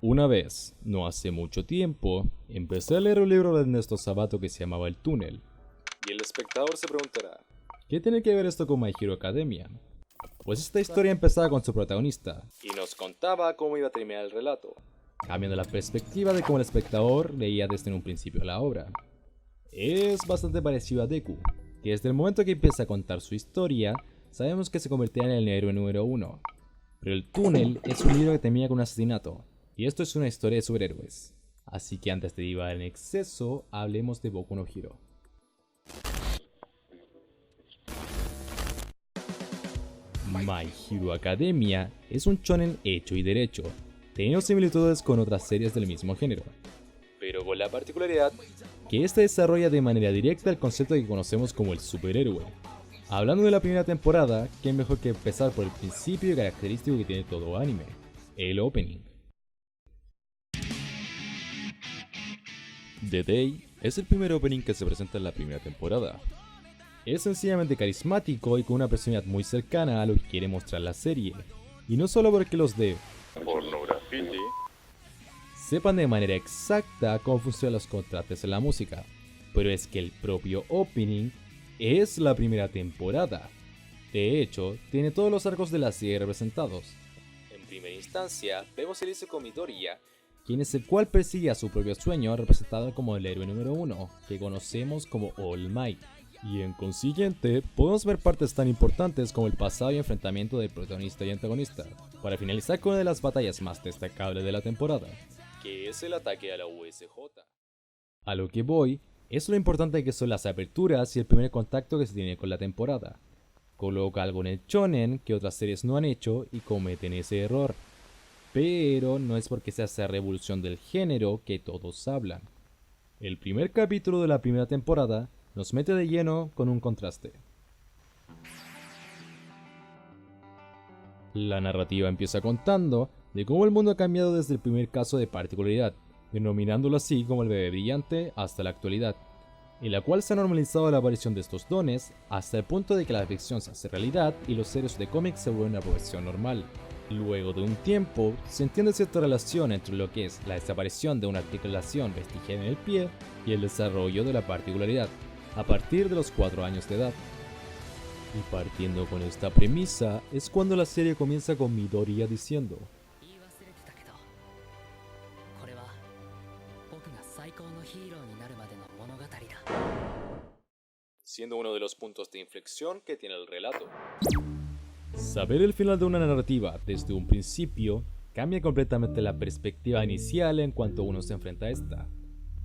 Una vez, no hace mucho tiempo, empecé a leer un libro de Ernesto Sabato que se llamaba El Túnel. Y el espectador se preguntará, ¿qué tiene que ver esto con My Hero Academia? Pues esta historia empezaba con su protagonista, y nos contaba cómo iba a terminar el relato, cambiando la perspectiva de cómo el espectador leía desde un principio la obra. Es bastante parecido a Deku, que desde el momento que empieza a contar su historia, sabemos que se convertirá en el héroe número 1. Pero El Túnel es un libro que termina con un asesinato, y esto es una historia de superhéroes. Así que antes de divagar en exceso, hablemos de Boku no Hero. My Hero Academia es un shonen hecho y derecho, teniendo similitudes con otras series del mismo género, pero con la particularidad que este desarrolla de manera directa el concepto que conocemos como el superhéroe. Hablando de la primera temporada, qué mejor que empezar por el principio característico que tiene todo anime, el opening. The Day es el primer opening que se presenta en la primera temporada. Es sencillamente carismático y con una personalidad muy cercana a lo que quiere mostrar la serie. Y no solo porque los de Pornografía. sepan de manera exacta cómo funcionan los contrastes en la música, pero es que el propio opening es la primera temporada. De hecho, tiene todos los arcos de la serie representados. En primera instancia, vemos a Izuku Midoriya, quien es el cual persigue a su propio sueño, representado como el héroe número 1, que conocemos como All Might. Y en consiguiente, podemos ver partes tan importantes como el pasado y enfrentamiento del protagonista y antagonista, para finalizar con una de las batallas más destacables de la temporada, que es el ataque a la USJ. A lo que voy, es lo importante que son las aperturas y el primer contacto que se tiene con la temporada. Coloca algo en el shonen que otras series no han hecho y cometen ese error. Pero no es porque sea esa revolución del género que todos hablan. El primer capítulo de la primera temporada nos mete de lleno con un contraste. La narrativa empieza contando de cómo el mundo ha cambiado desde el primer caso de particularidad, denominándolo así como el bebé brillante hasta la actualidad, en la cual se ha normalizado la aparición de estos dones hasta el punto de que la ficción se hace realidad y los héroes de cómics se vuelven una profesión normal. Luego de un tiempo, se entiende cierta relación entre lo que es la desaparición de una articulación vestigial en el pie y el desarrollo de la particularidad, a partir de los 4 años de edad. Y partiendo con esta premisa, es cuando la serie comienza con Midoriya diciendo: siendo uno de los puntos de inflexión que tiene el relato. Saber el final de una narrativa desde un principio cambia completamente la perspectiva inicial en cuanto uno se enfrenta a esta.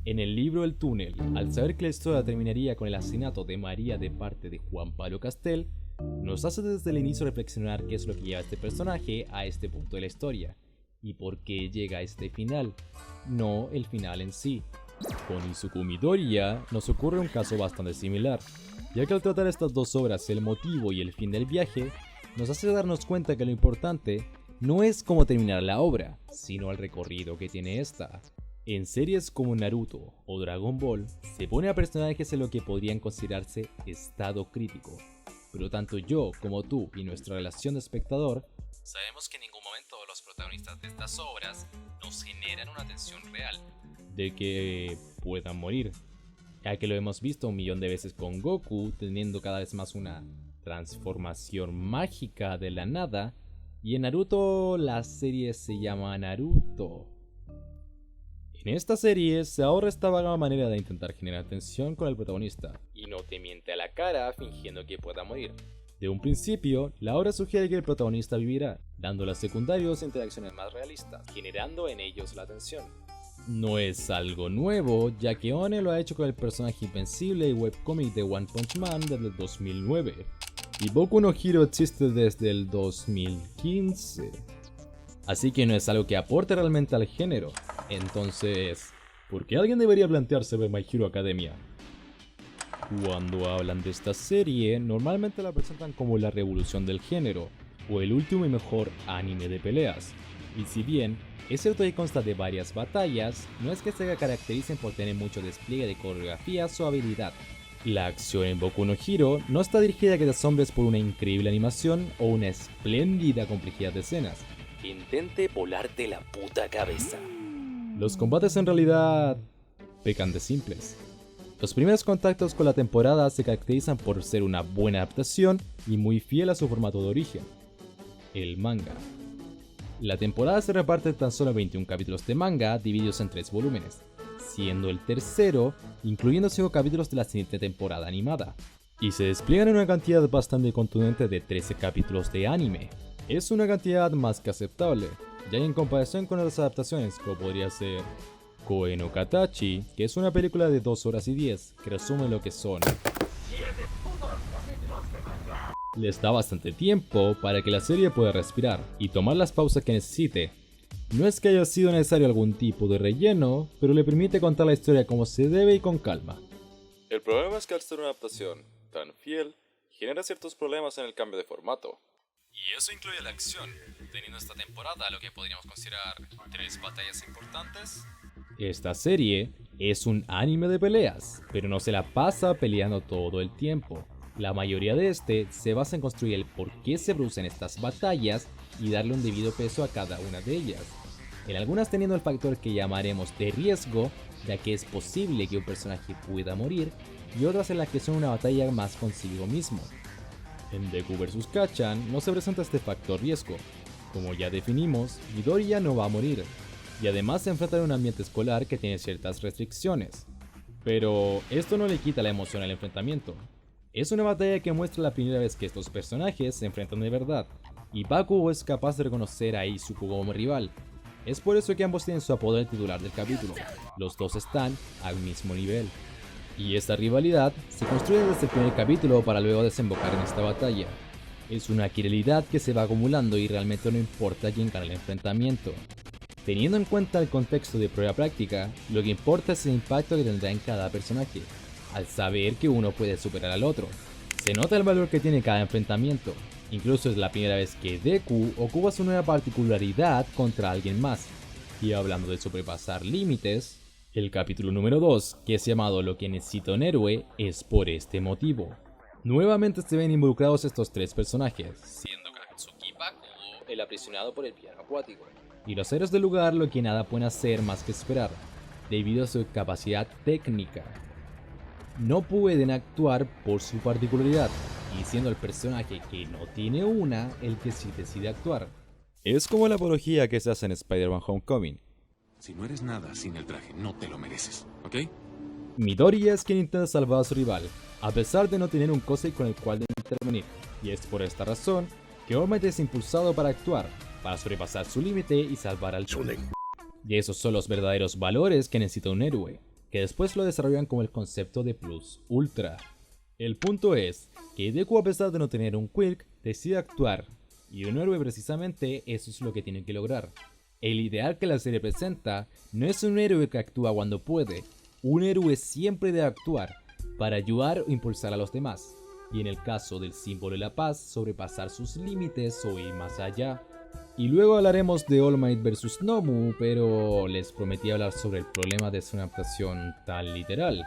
En el libro El Túnel, al saber que la historia terminaría con el asesinato de María de parte de Juan Pablo Castel, nos hace desde el inicio reflexionar qué es lo que lleva a este personaje a este punto de la historia, y por qué llega a este final, no el final en sí. Con Izuku Midoriya nos ocurre un caso bastante similar, ya que al tratar estas dos obras, el motivo y el fin del viaje, nos hace darnos cuenta que lo importante no es cómo terminar la obra, sino el recorrido que tiene esta. En series como Naruto o Dragon Ball, se pone a personajes en lo que podrían considerarse estado crítico, pero tanto yo como tú y nuestra relación de espectador, sabemos que en ningún momento los protagonistas de estas obras nos generan una tensión real de que puedan morir, ya que lo hemos visto 1.000.000 de veces con Goku teniendo cada vez más una transformación mágica de la nada, y en Naruto la serie se llama Naruto. En esta serie se ahorra esta vaga manera de intentar generar tensión con el protagonista, y no te miente a la cara fingiendo que pueda morir. De un principio, la obra sugiere que el protagonista vivirá, dando a los secundarios interacciones más realistas, generando en ellos la tensión. No es algo nuevo, ya que One lo ha hecho con el personaje invencible y webcomic de One Punch Man desde el 2009, y Boku no Hero existe desde el 2015. Así que no es algo que aporte realmente al género. Entonces, ¿por qué alguien debería plantearse ver My Hero Academia? Cuando hablan de esta serie, normalmente la presentan como la revolución del género, o el último y mejor anime de peleas. Y si bien es cierto que consta de varias batallas, no es que se caractericen por tener mucho despliegue de coreografías o habilidad. La acción en Boku no Hero no está dirigida a que te asombres por una increíble animación o una espléndida complejidad de escenas, que intente volarte la puta cabeza. Los combates en realidad pecan de simples. Los primeros contactos con la temporada se caracterizan por ser una buena adaptación y muy fiel a su formato de origen, el manga. La temporada se reparte en tan solo 21 capítulos de manga divididos en 3 volúmenes, siendo el tercero incluyendo 5 capítulos de la siguiente temporada animada, y se despliegan en una cantidad bastante contundente de 13 capítulos de anime. Es una cantidad más que aceptable, ya que en comparación con otras adaptaciones como podría ser Koe no Katachi, que es una película de 2 horas y 10 que resume lo que son, les da bastante tiempo para que la serie pueda respirar y tomar las pausas que necesite. No es que haya sido necesario algún tipo de relleno, pero le permite contar la historia como se debe y con calma. El problema es que al ser una adaptación tan fiel, genera ciertos problemas en el cambio de formato. Y eso incluye la acción, teniendo esta temporada lo que podríamos considerar 3 batallas importantes. Esta serie es un anime de peleas, pero no se la pasa peleando todo el tiempo. La mayoría de este se basa en construir el por qué se producen estas batallas y darle un debido peso a cada una de ellas. En algunas teniendo el factor que llamaremos de riesgo, ya que es posible que un personaje pueda morir, y otras en las que son una batalla más consigo mismo. En Deku vs Kacchan no se presenta este factor riesgo. Como ya definimos, Midoriya no va a morir, y además se enfrenta en un ambiente escolar que tiene ciertas restricciones. Pero esto no le quita la emoción al enfrentamiento. Es una batalla que muestra la primera vez que estos personajes se enfrentan de verdad, y Bakugo es capaz de reconocer a Izuku como rival. Es por eso que ambos tienen su apodo del titular del capítulo, los dos están al mismo nivel. Y esta rivalidad se construye desde el primer capítulo para luego desembocar en esta batalla. Es una rivalidad que se va acumulando y realmente no importa quién gana el enfrentamiento. Teniendo en cuenta el contexto de prueba práctica, lo que importa es el impacto que tendrá en cada personaje, al saber que uno puede superar al otro. Se nota el valor que tiene cada enfrentamiento, incluso es la primera vez que Deku ocupa su nueva particularidad contra alguien más. Y hablando de sobrepasar límites, el capítulo número 2, que es llamado Lo que necesita un héroe, es por este motivo. Nuevamente se ven involucrados estos 3 personajes, siendo Katsuki Bakugo el aprisionado por el piano acuático, y los héroes del lugar lo que nada pueden hacer más que esperar, debido a su capacidad técnica. No pueden actuar por su particularidad, y siendo el personaje que no tiene una el que sí decide actuar. Es como la apología que se hace en Spider-Man Homecoming. Si no eres nada sin el traje, no te lo mereces, ¿ok? Midoriya es quien intenta salvar a su rival, a pesar de no tener un Kosei con el cual intervenir, y es por esta razón que All Might es impulsado para actuar, para sobrepasar su límite y salvar al shonen. Y esos son los verdaderos valores que necesita un héroe, que después lo desarrollan como el concepto de Plus Ultra. El punto es que Deku, a pesar de no tener un quirk, decide actuar, y un héroe precisamente eso es lo que tiene que lograr. El ideal que la serie presenta no es un héroe que actúa cuando puede, un héroe siempre debe actuar para ayudar o impulsar a los demás, y en el caso del símbolo de la paz, sobrepasar sus límites o ir más allá. Y luego hablaremos de All Might vs Nomu, pero les prometí hablar sobre el problema de su adaptación tan literal,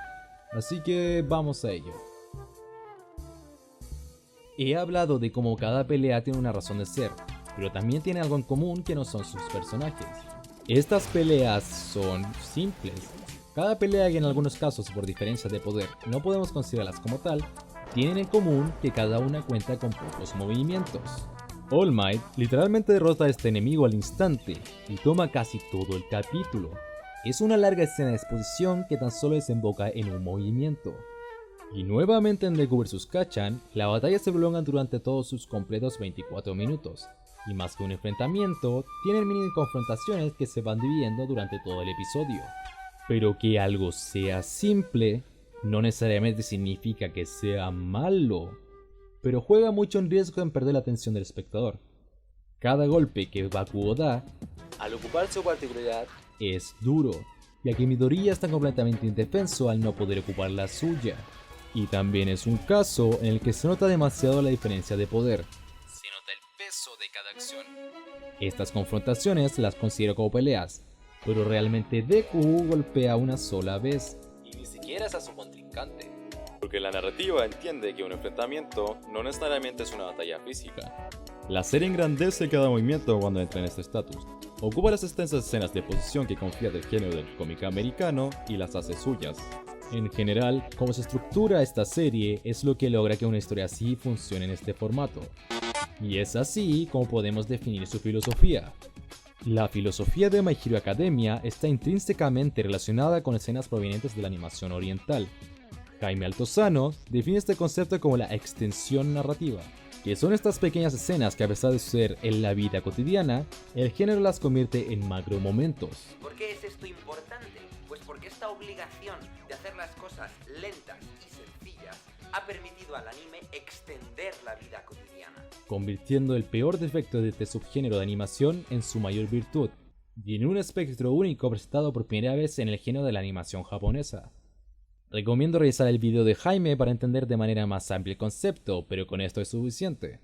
así que vamos a ello. He hablado de cómo cada pelea tiene una razón de ser, pero también tiene algo en común que no son sus personajes. Estas peleas son simples. Cada pelea, que en algunos casos por diferencias de poder no podemos considerarlas como tal, tienen en común que cada una cuenta con pocos movimientos. All Might literalmente derrota a este enemigo al instante y toma casi todo el capítulo. Es una larga escena de exposición que tan solo desemboca en un movimiento. Y nuevamente en Deku vs Kacchan, la batalla se prolonga durante todos sus completos 24 minutos, y más que un enfrentamiento, tienen mini confrontaciones que se van dividiendo durante todo el episodio. Pero que algo sea simple, no necesariamente significa que sea malo, pero juega mucho en riesgo en perder la atención del espectador. Cada golpe que Bakugo da, al ocupar su particularidad, es duro, ya que Midoriya está completamente indefenso al no poder ocupar la suya. Y también es un caso en el que se nota demasiado la diferencia de poder. Se nota el peso de cada acción. Estas confrontaciones las considero como peleas, pero realmente Deku golpea una sola vez, y ni siquiera es a su contrincante. Porque la narrativa entiende que un enfrentamiento no necesariamente es una batalla física. La serie engrandece cada movimiento cuando entra en este estatus. Ocupa las extensas escenas de posición que confía del género del cómic americano y las hace suyas. En general, cómo se estructura esta serie es lo que logra que una historia así funcione en este formato. Y es así como podemos definir su filosofía. La filosofía de My Hero Academia está intrínsecamente relacionada con escenas provenientes de la animación oriental. Jaime Altozano define este concepto como la extensión narrativa, que son estas pequeñas escenas que, a pesar de suceder en la vida cotidiana, el género las convierte en macromomentos. ¿Por qué es esto importante? Pues porque esta obligación de hacer las cosas lentas y sencillas ha permitido al anime extender la vida cotidiana, Convirtiendo el peor defecto de este subgénero de animación en su mayor virtud, y en un espectro único presentado por primera vez en el género de la animación japonesa. Recomiendo revisar el video de Jaime para entender de manera más amplia el concepto, pero con esto es suficiente.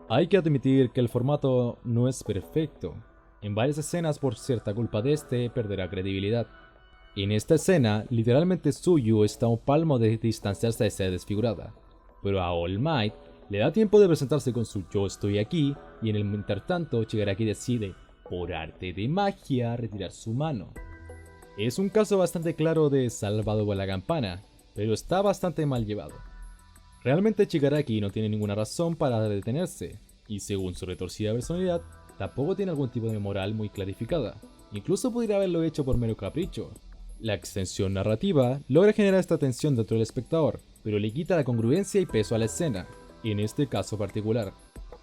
Hay que admitir que el formato no es perfecto. En varias escenas, por cierta culpa de este, perderá credibilidad. En esta escena, literalmente Tsuyu está a un palmo de distanciarse de ser desfigurada, pero a All Might le da tiempo de presentarse con su "yo estoy aquí", y en el intertanto Shigaraki decide, por arte de magia, retirar su mano. Es un caso bastante claro de salvado por la campana, pero está bastante mal llevado. Realmente Shigaraki no tiene ninguna razón para detenerse, y según su retorcida personalidad, tampoco tiene algún tipo de moral muy clarificada. Incluso podría haberlo hecho por mero capricho. La extensión narrativa logra generar esta tensión dentro del espectador, pero le quita la congruencia y peso a la escena, en este caso particular.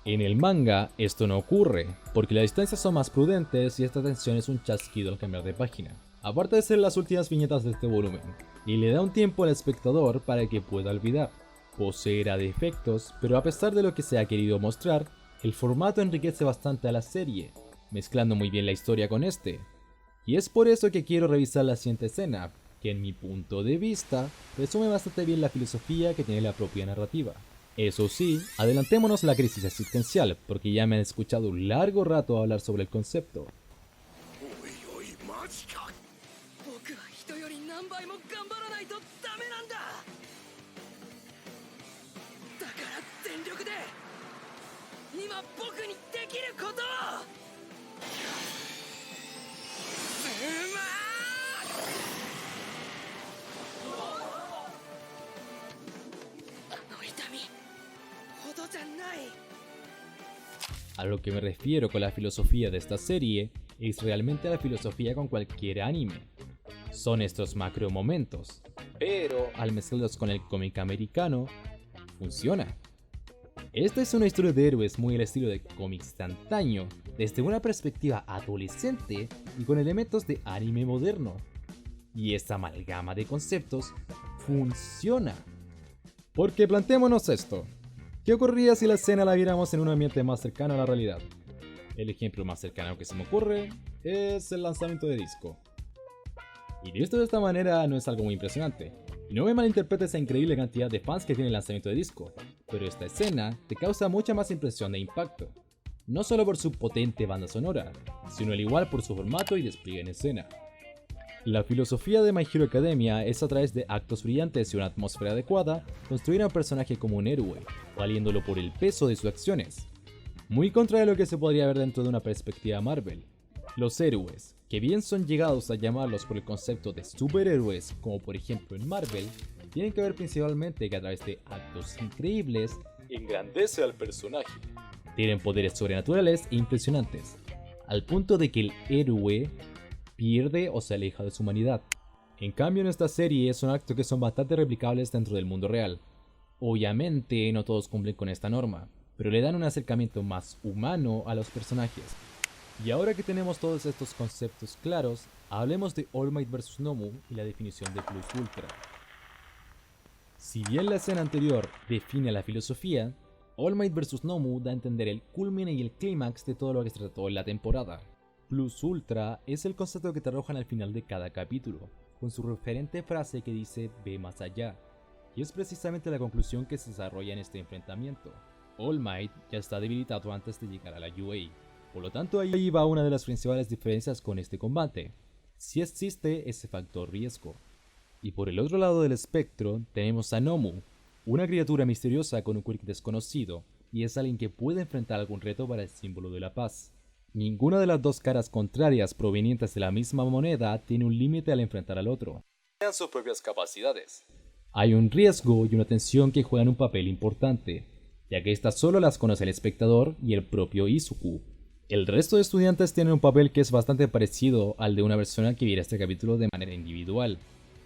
En el manga esto no ocurre, porque las distancias son más prudentes y esta tensión es un chasquido al cambiar de página, aparte de ser las últimas viñetas de este volumen, y le da un tiempo al espectador para que pueda olvidar. Poseerá defectos, pero a pesar de lo que se ha querido mostrar, el formato enriquece bastante a la serie, mezclando muy bien la historia con este. Y es por eso que quiero revisar la siguiente escena, que en mi punto de vista resume bastante bien la filosofía que tiene la propia narrativa. Eso sí, adelantémonos a la crisis existencial, porque ya me han escuchado un largo rato hablar sobre el concepto. A lo que me refiero con la filosofía de esta serie es realmente la filosofía con cualquier anime. Son estos macro momentos, pero al mezclarlos con el cómic americano, funciona. Esta es una historia de héroes muy al estilo de cómics de antaño, desde una perspectiva adolescente y con elementos de anime moderno. Y esta amalgama de conceptos funciona. Porque planteémonos esto. ¿Qué ocurriría si la escena la viéramos en un ambiente más cercano a la realidad? El ejemplo más cercano que se me ocurre es el lanzamiento de disco. Y visto de esta manera no es algo muy impresionante. Y no me malinterpretes esa increíble cantidad de fans que tiene el lanzamiento de disco, pero esta escena te causa mucha más impresión e impacto. No solo por su potente banda sonora, sino al igual por su formato y despliegue en escena. La filosofía de My Hero Academia es a través de actos brillantes y una atmósfera adecuada, construir a un personaje como un héroe, valiéndolo por el peso de sus acciones. Muy contrario a lo que se podría ver dentro de una perspectiva Marvel. Los héroes, que bien son llegados a llamarlos por el concepto de superhéroes, como por ejemplo en Marvel, tienen que ver principalmente que a través de actos increíbles, Engrandece al personaje. tienen poderes sobrenaturales e impresionantes, al punto de que el héroe pierde o se aleja de su humanidad. En cambio en esta serie son actos que son bastante replicables dentro del mundo real. Obviamente no todos cumplen con esta norma, pero le dan un acercamiento más humano a los personajes. Y ahora que tenemos todos estos conceptos claros, hablemos de All Might vs Nomu y la definición de Plus Ultra. Si bien la escena anterior define la filosofía, All Might vs Nomu da a entender el culmine y el clímax de todo lo que se trató en la temporada. Plus Ultra es el concepto que te arrojan al final de cada capítulo, con su referente frase que dice "ve más allá", y es precisamente la conclusión que se desarrolla en este enfrentamiento. All Might ya está debilitado antes de llegar a la UA, por lo tanto ahí va una de las principales diferencias con este combate, si existe ese factor riesgo. Y por el otro lado del espectro tenemos a Nomu, una criatura misteriosa con un quirk desconocido, y es alguien que puede enfrentar algún reto para el símbolo de la paz. Ninguna de las dos caras contrarias provenientes de la misma moneda tiene un límite al enfrentar al otro. Tengan sus propias capacidades. Hay un riesgo y una tensión que juegan un papel importante, ya que estas solo las conoce el espectador y el propio Izuku. El resto de estudiantes tienen un papel que es bastante parecido al de una persona que viera este capítulo de manera individual.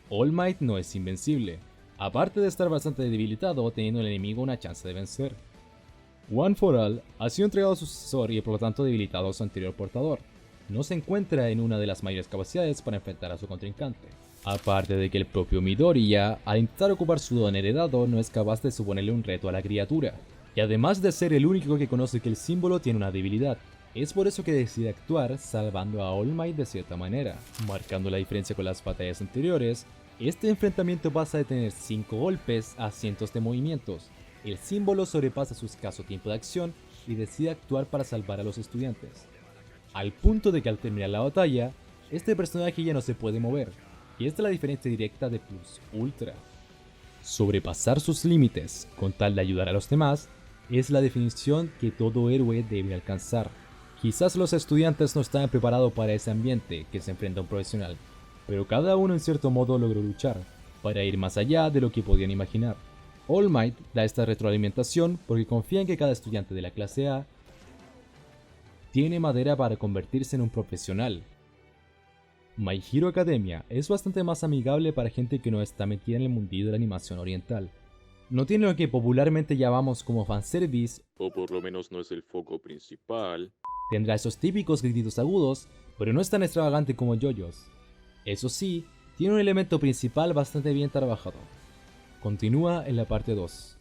All Might no es invencible, aparte de estar bastante debilitado teniendo el enemigo una chance de vencer. One for All ha sido entregado a su sucesor y por lo tanto debilitado a su anterior portador. No se encuentra en una de las mayores capacidades para enfrentar a su contrincante. Aparte de que el propio Midoriya, al intentar ocupar su don heredado, no es capaz de suponerle un reto a la criatura. Y además de ser el único que conoce que el símbolo tiene una debilidad, es por eso que decide actuar salvando a All Might de cierta manera. Marcando la diferencia con las batallas anteriores, este enfrentamiento pasa de tener 5 golpes a cientos de movimientos. El símbolo sobrepasa su escaso tiempo de acción y decide actuar para salvar a los estudiantes. Al punto de que al terminar la batalla, este personaje ya no se puede mover, y esta es la diferencia directa de Plus Ultra. Sobrepasar sus límites con tal de ayudar a los demás es la definición que todo héroe debe alcanzar. Quizás los estudiantes no estaban preparados para ese ambiente que se enfrenta a un profesional, pero cada uno en cierto modo logró luchar para ir más allá de lo que podían imaginar. All Might da esta retroalimentación porque confía en que cada estudiante de la clase A tiene madera para convertirse en un profesional. My Hero Academia es bastante más amigable para gente que no está metida en el mundillo de la animación oriental. No tiene lo que popularmente llamamos como fanservice, o por lo menos no es el foco principal. Tendrá esos típicos grititos agudos, pero no es tan extravagante como JoJo's. Eso sí, tiene un elemento principal bastante bien trabajado. Continúa en la parte 2.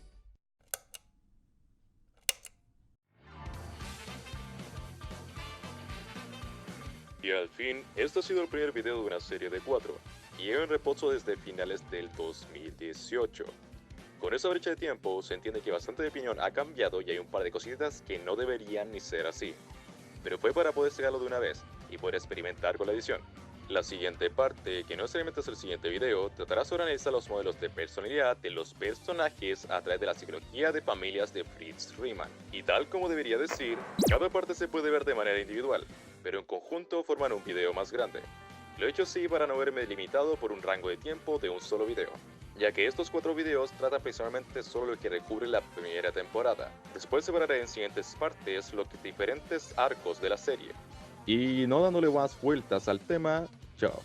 Y al fin, este ha sido el primer video de una serie de 4, y lleva en reposo desde finales del 2018. Con esa brecha de tiempo, se entiende que bastante de opinión ha cambiado y hay un par de cositas que no deberían ni ser así. Pero fue para poder sacarlo de una vez, y poder experimentar con la edición. La siguiente parte, que no necesariamente es el siguiente video, tratará sobre analizar los modelos de personalidad de los personajes a través de la psicología de familias de Fritz Riemann. Y tal como debería decir, cada parte se puede ver de manera individual, pero en conjunto forman un video más grande. Lo he hecho así para no verme limitado por un rango de tiempo de un solo video, ya que estos 4 videos tratan principalmente solo lo que recubre la primera temporada. Después separaré en siguientes partes los diferentes arcos de la serie. Y no dándole más vueltas al tema, chao.